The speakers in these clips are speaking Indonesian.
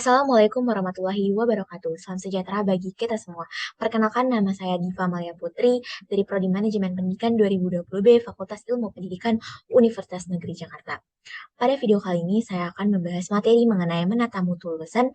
Assalamualaikum warahmatullahi wabarakatuh. Salam sejahtera bagi kita semua. Perkenalkan nama saya Diva Malia Putri dari Prodi Manajemen Pendidikan 2020B Fakultas Ilmu Pendidikan Universitas Negeri Jakarta. Pada video kali ini saya akan membahas materi mengenai menata mutu lulusan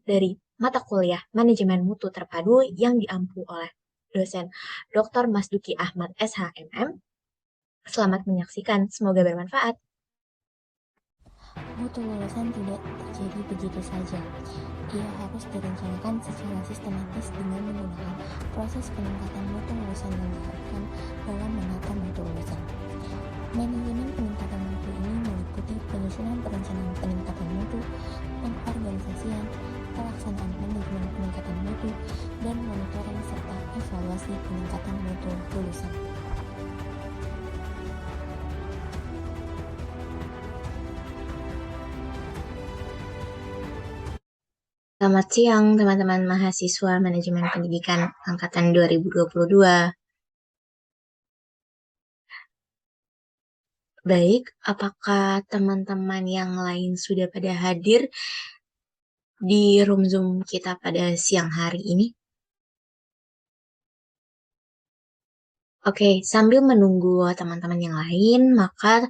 dari mata kuliah Manajemen Mutu Terpadu yang diampu oleh dosen Dr. Masduki Ahmad SHMM. Selamat menyaksikan, semoga bermanfaat. Mutu lulusan tidak terjadi begitu saja. Ia harus direncanakan secara sistematis dengan menggunakan proses peningkatan mutu lulusan yang diharapkan dalam menata mutu lulusan. Manajemen peningkatan mutu ini meliputi penyusunan perencanaan peningkatan mutu, pengorganisasian, pelaksanaan manajemen peningkatan mutu, dan monitoring serta evaluasi peningkatan mutu lulusan. Selamat siang teman-teman mahasiswa Manajemen Pendidikan Angkatan 2022. Baik, apakah teman-teman yang lain sudah pada hadir di room Zoom kita pada siang hari ini? Oke, sambil menunggu teman-teman yang lain, maka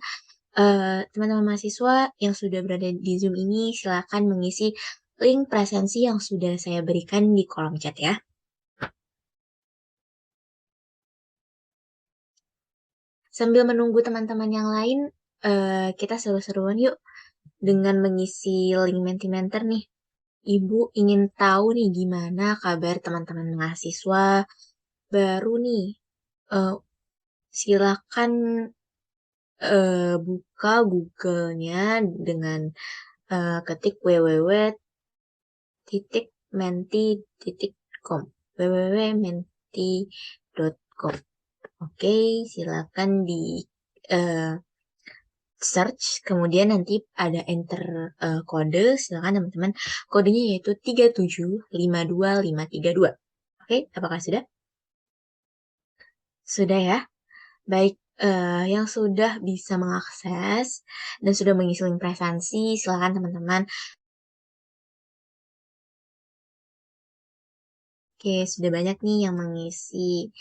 teman-teman mahasiswa yang sudah berada di Zoom ini silakan mengisi link presensi yang sudah saya berikan di kolom chat ya. Sambil menunggu teman-teman yang lain, kita seru-seruan yuk dengan mengisi link Mentimeter nih. Ibu ingin tahu nih gimana kabar teman-teman mahasiswa baru nih. Silakan buka Google-nya dengan ketik www.menti.com www.menti.com. Oke, silakan di search, kemudian nanti ada enter kode, silakan teman-teman. Kodenya yaitu 3752532. Oke, apakah sudah? Sudah ya? Baik, yang sudah bisa mengakses dan sudah mengisi link presensi, silakan teman-teman. Oke, sudah banyak nih yang mengisi.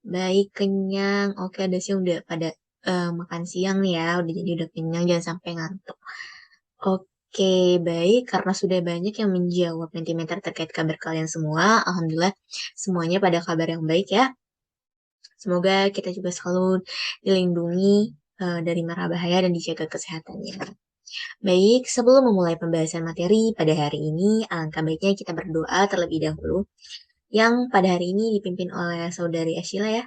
Baik, kenyang. Oke, ada sih yang udah pada makan siang nih ya, udah kenyang, jangan sampai ngantuk. Oke, baik. Karena sudah banyak yang menjawab Mentimeter terkait kabar kalian semua, alhamdulillah semuanya pada kabar yang baik ya. Semoga kita juga selalu dilindungi dari mara bahaya dan dijaga kesehatannya. Baik, sebelum memulai pembahasan materi pada hari ini, alangkah baiknya kita berdoa terlebih dahulu, yang pada hari ini dipimpin oleh Saudari Ashila ya.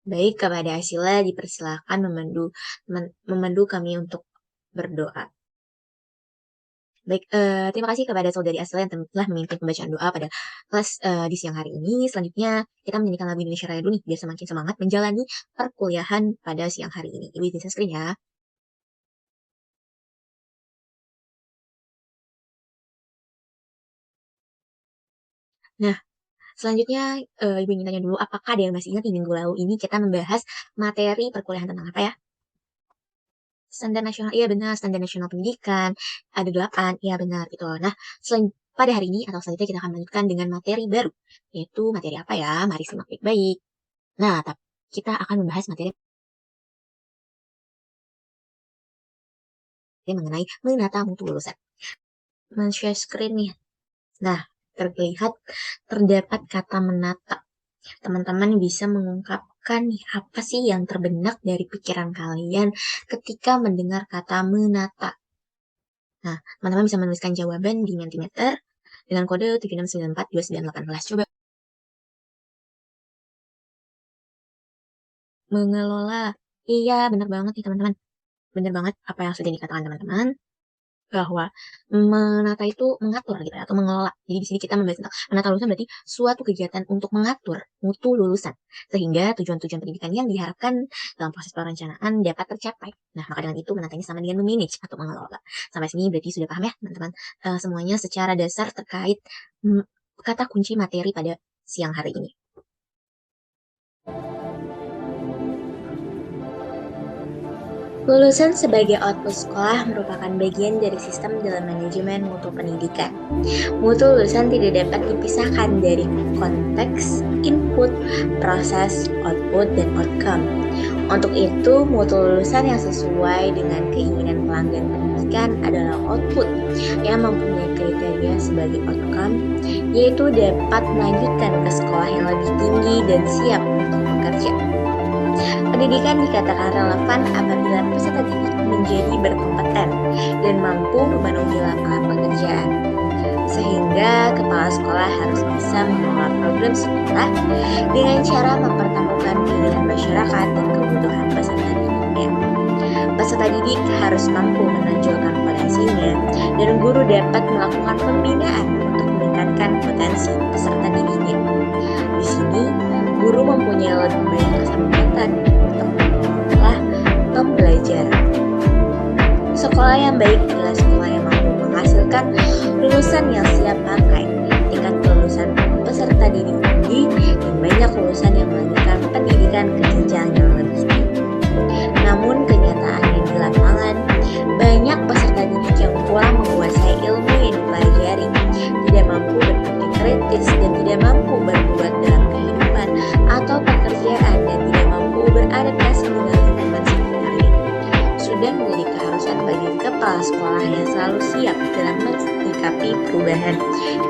Baik, kepada Ashila dipersilakan memandu kami untuk berdoa. Baik, terima kasih kepada Saudari Ashila yang telah memimpin pembacaan doa pada kelas di siang hari ini. Selanjutnya, kita menyanyikan lagu Indonesia Raya dulu nih, biar semakin semangat menjalani perkuliahan pada siang hari ini. Ibu bisa screen ya. Nah, selanjutnya, Ibu ingin tanya dulu, apakah ada yang masih ingat di minggu lalu ini kita membahas materi perkuliahan tentang apa ya? Standar nasional, iya benar, standar nasional pendidikan, ada 8, iya benar, gitu. Nah, pada hari ini atau selanjutnya kita akan melanjutkan dengan materi baru, yaitu materi apa ya? Mari simak baik-baik. Nah, kita akan membahas materi mengenai menata mutu lulusan. Men-share screen nih. Nah, terdapat kata menata. Teman-teman bisa mengungkapkan nih, apa sih yang terbenak dari pikiran kalian ketika mendengar kata menata. Nah, teman-teman bisa menuliskan jawaban di Mentimeter dengan kode 76942918. Coba. Mengelola. Iya, benar banget nih teman-teman. Benar banget apa yang sudah dikatakan teman-teman, bahwa menata itu mengatur gitu ya, atau mengelola. Jadi di sini kita membahas tentang menata lulusan berarti suatu kegiatan untuk mengatur mutu lulusan sehingga tujuan-tujuan pendidikan yang diharapkan dalam proses perencanaan dapat tercapai. Nah, maka dengan itu menatanya sama dengan memanage atau mengelola. Sampai sini berarti sudah paham ya, teman-teman? Semuanya secara dasar terkait kata kunci materi pada siang hari ini. Lulusan sebagai output sekolah merupakan bagian dari sistem dalam manajemen mutu pendidikan. Mutu lulusan tidak dapat dipisahkan dari konteks, input, proses, output, dan outcome. Untuk itu, mutu lulusan yang sesuai dengan keinginan pelanggan pendidikan adalah output yang mempunyai kriteria sebagai outcome, yaitu dapat melanjutkan ke sekolah yang lebih tinggi dan siap untuk bekerja. Pendidikan dikatakan relevan apabila peserta didik menjadi berkompeten dan mampu memenuhi lapangan pekerjaan. Sehingga kepala sekolah harus bisa mengelola program sekolah dengan cara mempertemukan keinginan masyarakat dan kebutuhan peserta didiknya. Peserta didik harus mampu menonjolkan potensinya dan guru dapat melakukan pembinaan untuk meningkatkan potensi peserta didiknya. Di sini, guru mempunyai lebih banyak kesempatan untuk mengelola pembelajaran. Sekolah yang baik adalah sekolah yang mampu menghasilkan lulusan yang siap pakai, tingkat kelulusan peserta didik tinggi, dan banyak lulusan yang melanjutkan pendidikan ke jenjang yang lebih tinggi. Namun kenyataannya di lapangan, banyak peserta didik yang kurang menguasai ilmu yang dipelajari, tidak mampu berpikir kritis dan tidak mampu berbuat dalam kehidupan atau pekerjaan dan tidak mampu beradaptasi dengan lingkungan sekitarnya. Sudah menjadi keharusan bagi kepala sekolah yang selalu siap dalam menyikapi perubahan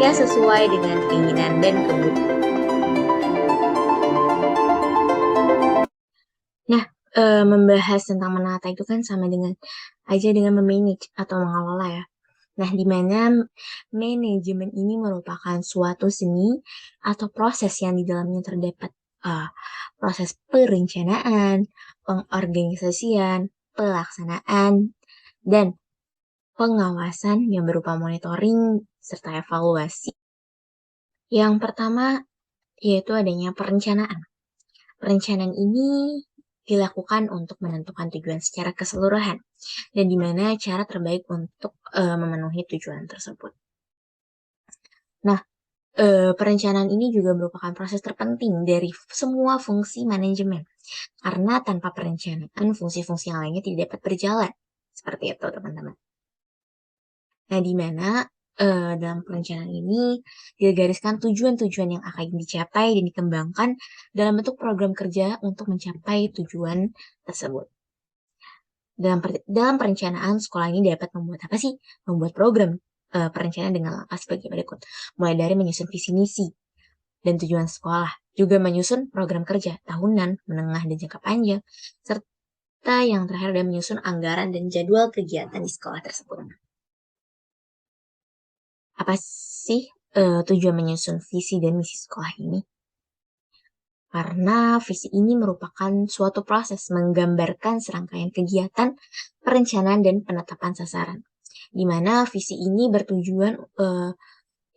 yang sesuai dengan keinginan dan kebutuhan. Nah, membahas tentang menata itu kan sama dengan memanage atau mengelola ya. Nah, di mana manajemen ini merupakan suatu seni atau proses yang di dalamnya terdapat proses perencanaan, pengorganisasian, pelaksanaan, dan pengawasan yang berupa monitoring serta evaluasi. Yang pertama yaitu adanya perencanaan. Perencanaan ini dilakukan untuk menentukan tujuan secara keseluruhan dan di mana cara terbaik untuk memenuhi tujuan tersebut. Nah, perencanaan ini juga merupakan proses terpenting dari semua fungsi manajemen karena tanpa perencanaan fungsi-fungsi yang lainnya tidak dapat berjalan. Seperti itu, teman-teman. Nah, di mana dalam perencanaan ini digariskan tujuan-tujuan yang akan dicapai dan dikembangkan dalam bentuk program kerja untuk mencapai tujuan tersebut. Dalam perencanaan, sekolah ini dapat membuat apa sih? Membuat program perencanaan dengan langkah sebagai berikut. Mulai dari menyusun visi misi dan tujuan sekolah, juga menyusun program kerja tahunan, menengah, dan jangka panjang, serta yang terakhir adalah menyusun anggaran dan jadwal kegiatan di sekolah tersebut. Apa sih tujuan menyusun visi dan misi sekolah ini? Karena visi ini merupakan suatu proses menggambarkan serangkaian kegiatan, perencanaan, dan penetapan sasaran. Di mana visi ini bertujuan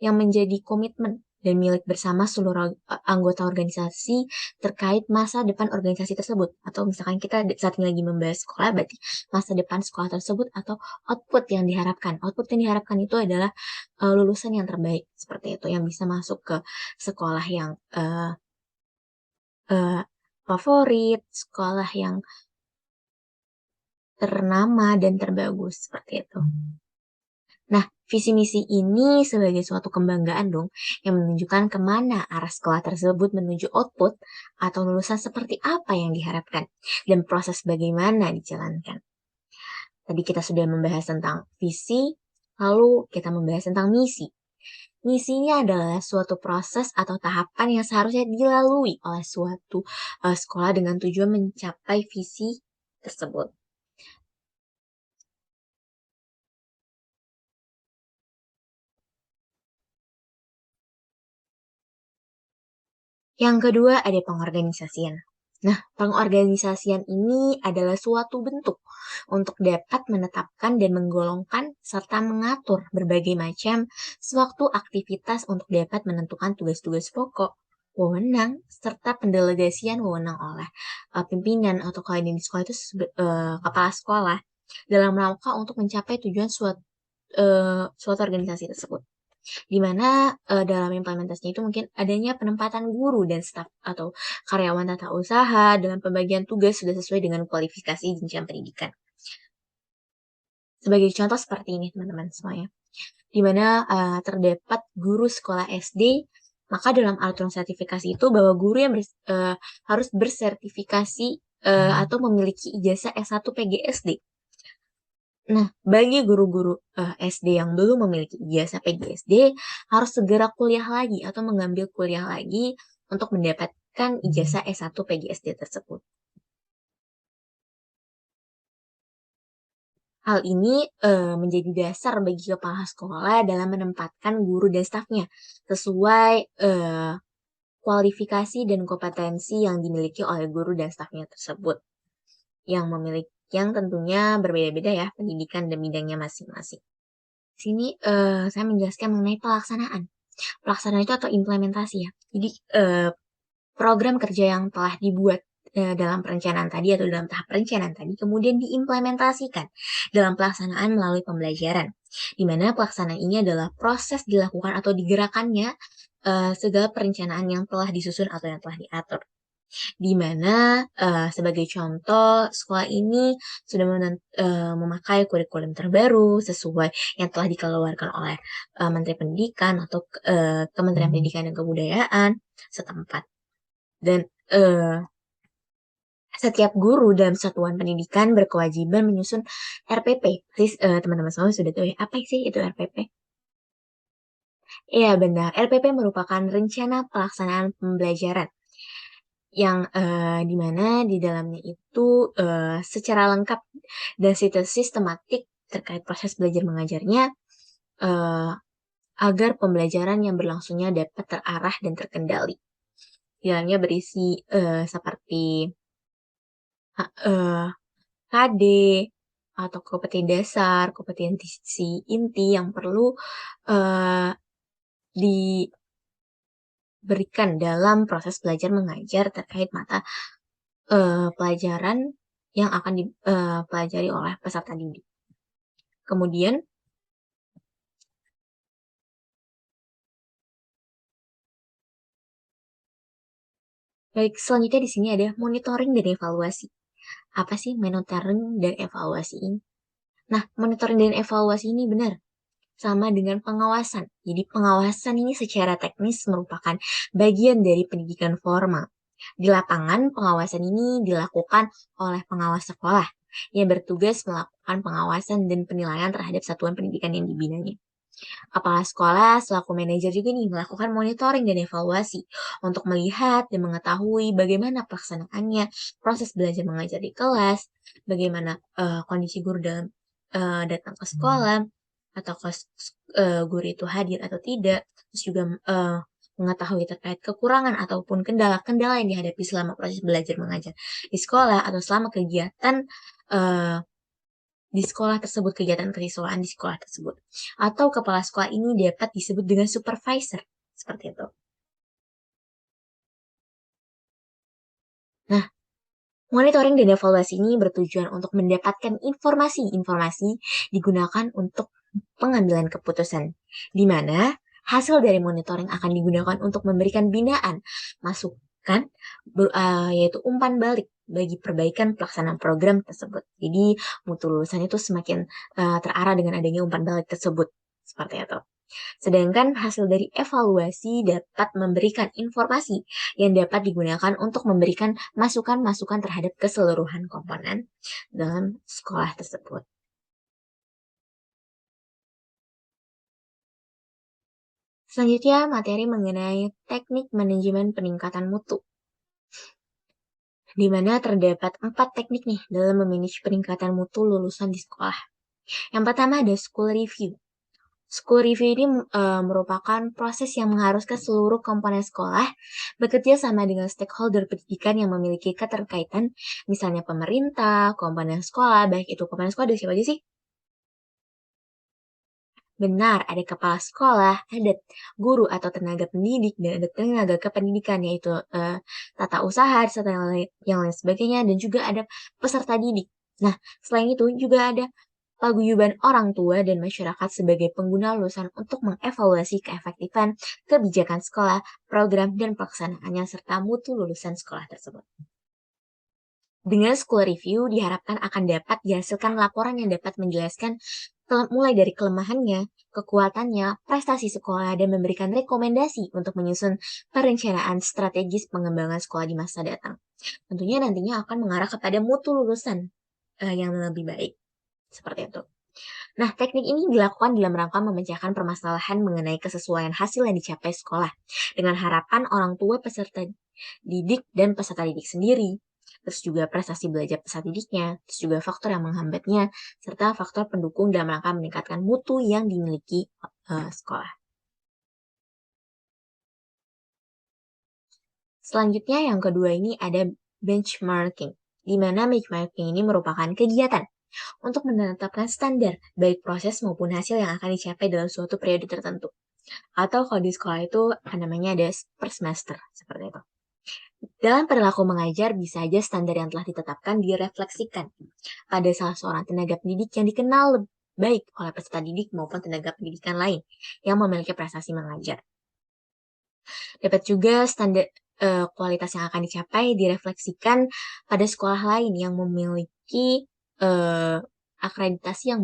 yang menjadi komitmen dan milik bersama seluruh anggota organisasi terkait masa depan organisasi tersebut. Atau misalkan kita saat ini lagi membahas sekolah, berarti masa depan sekolah tersebut atau output yang diharapkan. Output yang diharapkan itu adalah lulusan yang terbaik, seperti itu, yang bisa masuk ke sekolah yang favorit, sekolah yang ternama dan terbagus, seperti itu. Nah, visi misi ini sebagai suatu kebanggaan dong, yang menunjukkan kemana arah sekolah tersebut menuju output atau lulusan seperti apa yang diharapkan, dan proses bagaimana dijalankan. Tadi kita sudah membahas tentang visi, lalu kita membahas tentang misi. Misi ini adalah suatu proses atau tahapan yang seharusnya dilalui oleh suatu sekolah dengan tujuan mencapai visi tersebut. Yang kedua ada pengorganisasian. Nah, pengorganisasian ini adalah suatu bentuk untuk dapat menetapkan dan menggolongkan serta mengatur berbagai macam sewaktu aktivitas untuk dapat menentukan tugas-tugas pokok, wewenang, serta pendelegasian wewenang oleh pimpinan atau kalau di sekolah itu kepala sekolah dalam rangka untuk mencapai tujuan suatu organisasi tersebut. Di mana dalam implementasinya itu mungkin adanya penempatan guru dan staf atau karyawan tata usaha dalam pembagian tugas sudah sesuai dengan kualifikasi jenjang pendidikan. Sebagai contoh seperti ini teman-teman semuanya, di mana terdapat guru sekolah SD, maka dalam aturan sertifikasi itu bahwa guru yang harus bersertifikasi atau memiliki ijazah S1 PGSD. Nah, bagi guru-guru SD yang belum memiliki ijazah PGSD, harus segera kuliah lagi atau mengambil kuliah lagi untuk mendapatkan ijazah S1 PGSD tersebut. Hal ini menjadi dasar bagi kepala sekolah dalam menempatkan guru dan stafnya sesuai kualifikasi dan kompetensi yang dimiliki oleh guru dan stafnya tersebut, yang tentunya berbeda-beda ya pendidikan dan bidangnya masing-masing. Di sini saya menjelaskan mengenai pelaksanaan. Pelaksanaan itu atau implementasi ya. Jadi program kerja yang telah dibuat dalam perencanaan tadi atau dalam tahap perencanaan tadi kemudian diimplementasikan dalam pelaksanaan melalui pembelajaran. Di mana pelaksanaan ini adalah proses dilakukan atau digerakkannya segala perencanaan yang telah disusun atau yang telah diatur. Di mana sebagai contoh sekolah ini sudah memakai kurikulum terbaru sesuai yang telah dikeluarkan oleh Menteri Pendidikan atau Kementerian Pendidikan dan Kebudayaan setempat. Dan setiap guru dalam satuan pendidikan berkewajiban menyusun RPP. Teman-teman semua sudah tahu ya, apa sih itu RPP? Iya benar, RPP merupakan rencana pelaksanaan pembelajaran yang dimana di dalamnya itu secara lengkap dan sistematik terkait proses belajar mengajarnya uh, agar pembelajaran yang berlangsungnya dapat terarah dan terkendali. Di dalamnya berisi seperti KD atau kompetensi dasar, kompetensi inti yang perlu uh, diberikan dalam proses belajar mengajar terkait mata pelajaran yang akan dipelajari oleh peserta didik. Kemudian baik, selanjutnya di sini ada monitoring dan evaluasi. Apa sih monitoring dan evaluasi ini? Nah, monitoring dan evaluasi ini benar sama dengan pengawasan. Jadi pengawasan ini secara teknis merupakan bagian dari pendidikan formal. Di lapangan, pengawasan ini dilakukan oleh pengawas sekolah yang bertugas melakukan pengawasan dan penilaian terhadap satuan pendidikan yang dibinanya. Kepala sekolah selaku manajer juga nih melakukan monitoring dan evaluasi untuk melihat dan mengetahui bagaimana pelaksanaannya, proses belajar mengajar di kelas, bagaimana kondisi guru dalam datang ke sekolah, atau guru itu hadir atau tidak, terus juga mengetahui terkait kekurangan ataupun kendala-kendala yang dihadapi selama proses belajar mengajar di sekolah atau selama kegiatan uh, di sekolah tersebut, kegiatan kesiswaan di sekolah tersebut. Atau kepala sekolah ini dapat disebut dengan supervisor, seperti itu. Nah, monitoring dan evaluasi ini bertujuan untuk mendapatkan informasi-informasi digunakan untuk pengambilan keputusan, di mana hasil dari monitoring akan digunakan untuk memberikan binaan, masukan, yaitu umpan balik bagi perbaikan pelaksanaan program tersebut. Jadi mutu lulusan itu semakin terarah dengan adanya umpan balik tersebut. Seperti itu. Sedangkan hasil dari evaluasi dapat memberikan informasi yang dapat digunakan untuk memberikan masukan-masukan terhadap keseluruhan komponen dalam sekolah tersebut. Selanjutnya, materi mengenai teknik manajemen peningkatan mutu, di mana terdapat 4 teknik nih dalam memanage peningkatan mutu lulusan di sekolah. Yang pertama ada school review. School review ini merupakan proses yang mengharuskan seluruh komponen sekolah bekerja sama dengan stakeholder pendidikan yang memiliki keterkaitan, misalnya pemerintah, komponen sekolah, baik itu komponen sekolah ada siapa aja sih? Benar, ada kepala sekolah, ada guru atau tenaga pendidik, dan ada tenaga kependidikan, yaitu tata usaha, serta yang lain sebagainya, dan juga ada peserta didik. Nah, selain itu juga ada paguyuban orang tua dan masyarakat sebagai pengguna lulusan untuk mengevaluasi keefektifan kebijakan sekolah, program, dan pelaksanaannya serta mutu lulusan sekolah tersebut. Dengan school review diharapkan akan dapat dihasilkan laporan yang dapat menjelaskan mulai dari kelemahannya, kekuatannya, prestasi sekolah, dan memberikan rekomendasi untuk menyusun perencanaan strategis pengembangan sekolah di masa datang. Tentunya nantinya akan mengarah kepada mutu lulusan yang lebih baik. Seperti itu. Nah, teknik ini dilakukan dalam rangka memecahkan permasalahan mengenai kesesuaian hasil yang dicapai sekolah dengan harapan orang tua peserta didik dan peserta didik sendiri, terus juga prestasi belajar peserta didiknya, terus juga faktor yang menghambatnya, serta faktor pendukung dalam rangka meningkatkan mutu yang dimiliki sekolah. Selanjutnya yang kedua ini ada benchmarking, di mana benchmarking ini merupakan kegiatan untuk menetapkan standar, baik proses maupun hasil yang akan dicapai dalam suatu periode tertentu. Atau kalau di sekolah itu namanya ada per semester, seperti itu. Dalam perilaku mengajar, bisa saja standar yang telah ditetapkan direfleksikan pada salah seorang tenaga pendidik yang dikenal baik oleh peserta didik maupun tenaga pendidikan lain yang memiliki prestasi mengajar. Dapat juga standar kualitas yang akan dicapai direfleksikan pada sekolah lain yang memiliki akreditasi yang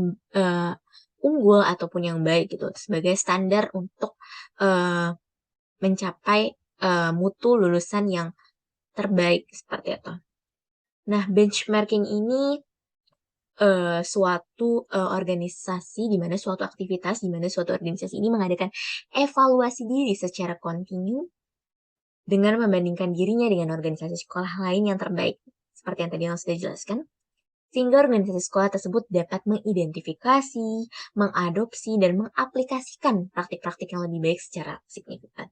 unggul ataupun yang baik gitu sebagai standar untuk mencapai mutu lulusan yang terbaik seperti itu. Nah, benchmarking ini suatu organisasi di mana suatu aktivitas di mana suatu organisasi ini mengadakan evaluasi diri secara kontinu dengan membandingkan dirinya dengan organisasi sekolah lain yang terbaik, seperti yang tadi yang sudah dijelaskan, sehingga organisasi sekolah tersebut dapat mengidentifikasi, mengadopsi, dan mengaplikasikan praktik-praktik yang lebih baik secara signifikan.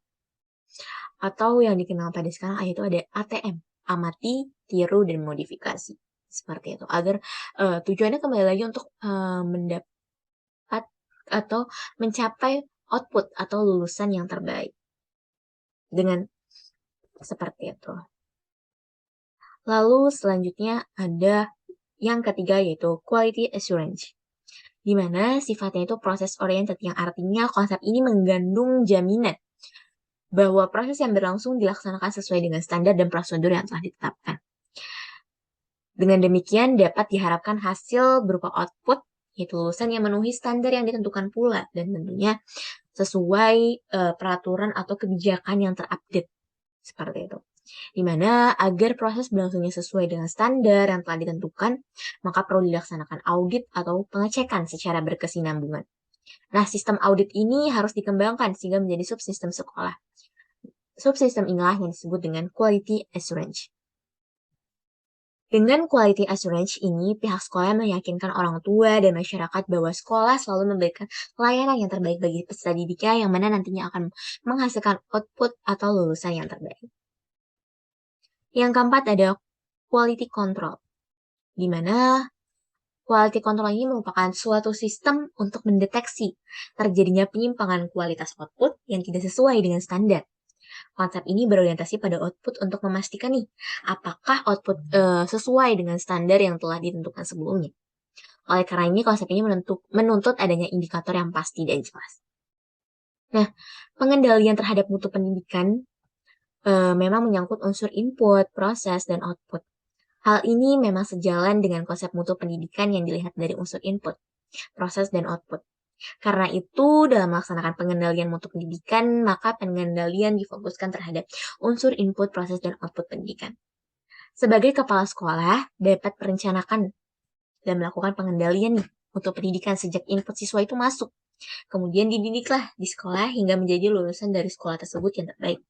Atau yang dikenal pada sekarang yaitu ada ATM, amati, tiru, dan modifikasi. Seperti itu, agar tujuannya kembali lagi untuk mendapat atau mencapai output atau lulusan yang terbaik. Dengan seperti itu. Lalu selanjutnya ada yang ketiga yaitu quality assurance, di mana sifatnya itu proses oriented yang artinya konsep ini mengandung jaminan bahwa proses yang berlangsung dilaksanakan sesuai dengan standar dan prosedur yang telah ditetapkan. Dengan demikian dapat diharapkan hasil berupa output, yaitu lulusan yang memenuhi standar yang ditentukan pula, dan tentunya sesuai peraturan atau kebijakan yang terupdate. Seperti itu. Dimana agar proses berlangsungnya sesuai dengan standar yang telah ditentukan, maka perlu dilaksanakan audit atau pengecekan secara berkesinambungan. Nah, sistem audit ini harus dikembangkan sehingga menjadi subsistem sekolah. Subsistem inilah yang disebut dengan quality assurance. Dengan quality assurance ini, pihak sekolah meyakinkan orang tua dan masyarakat bahwa sekolah selalu memberikan layanan yang terbaik bagi peserta didiknya yang mana nantinya akan menghasilkan output atau lulusan yang terbaik. Yang keempat ada quality control, di mana quality control ini merupakan suatu sistem untuk mendeteksi terjadinya penyimpangan kualitas output yang tidak sesuai dengan standar. Konsep ini berorientasi pada output untuk memastikan nih, apakah output sesuai dengan standar yang telah ditentukan sebelumnya. Oleh karena ini, konsep ini menuntut adanya indikator yang pasti dan jelas. Nah, pengendalian terhadap mutu pendidikan memang menyangkut unsur input, proses, dan output. Hal ini memang sejalan dengan konsep mutu pendidikan yang dilihat dari unsur input, proses, dan output. Karena itu, dalam melaksanakan pengendalian mutu pendidikan, maka pengendalian difokuskan terhadap unsur input, proses, dan output pendidikan. Sebagai kepala sekolah, dapat merencanakan dan melakukan pengendalian nih untuk pendidikan sejak input siswa itu masuk. Kemudian dididiklah di sekolah hingga menjadi lulusan dari sekolah tersebut yang terbaik.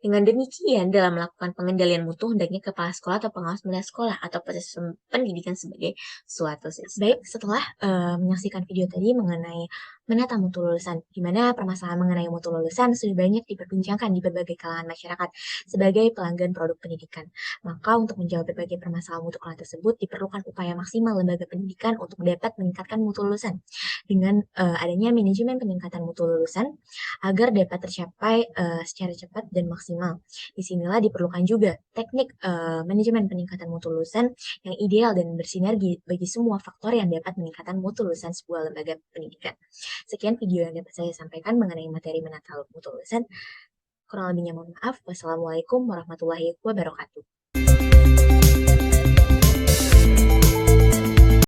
Dengan demikian, dalam melakukan pengendalian mutu, hendaknya kepala sekolah atau pengawas melihat sekolah atau proses pendidikan sebagai suatu sistem. Baik, setelah menyaksikan video tadi mengenai menata mutu lulusan, di mana permasalahan mengenai mutu lulusan sudah banyak diperbincangkan di berbagai kalangan masyarakat sebagai pelanggan produk pendidikan. Maka untuk menjawab berbagai permasalahan mutu kelas tersebut, diperlukan upaya maksimal lembaga pendidikan untuk dapat meningkatkan mutu lulusan dengan adanya manajemen peningkatan mutu lulusan agar dapat tercapai secara cepat dan maksimal. Disinilah diperlukan juga teknik manajemen peningkatan mutu lulusan yang ideal dan bersinergi bagi semua faktor yang dapat meningkatkan mutu lulusan sebuah lembaga pendidikan. Sekian video yang dapat saya sampaikan mengenai materi menata mutu lulusan. Kurang lebihnya mohon maaf. Wassalamualaikum warahmatullahi wabarakatuh.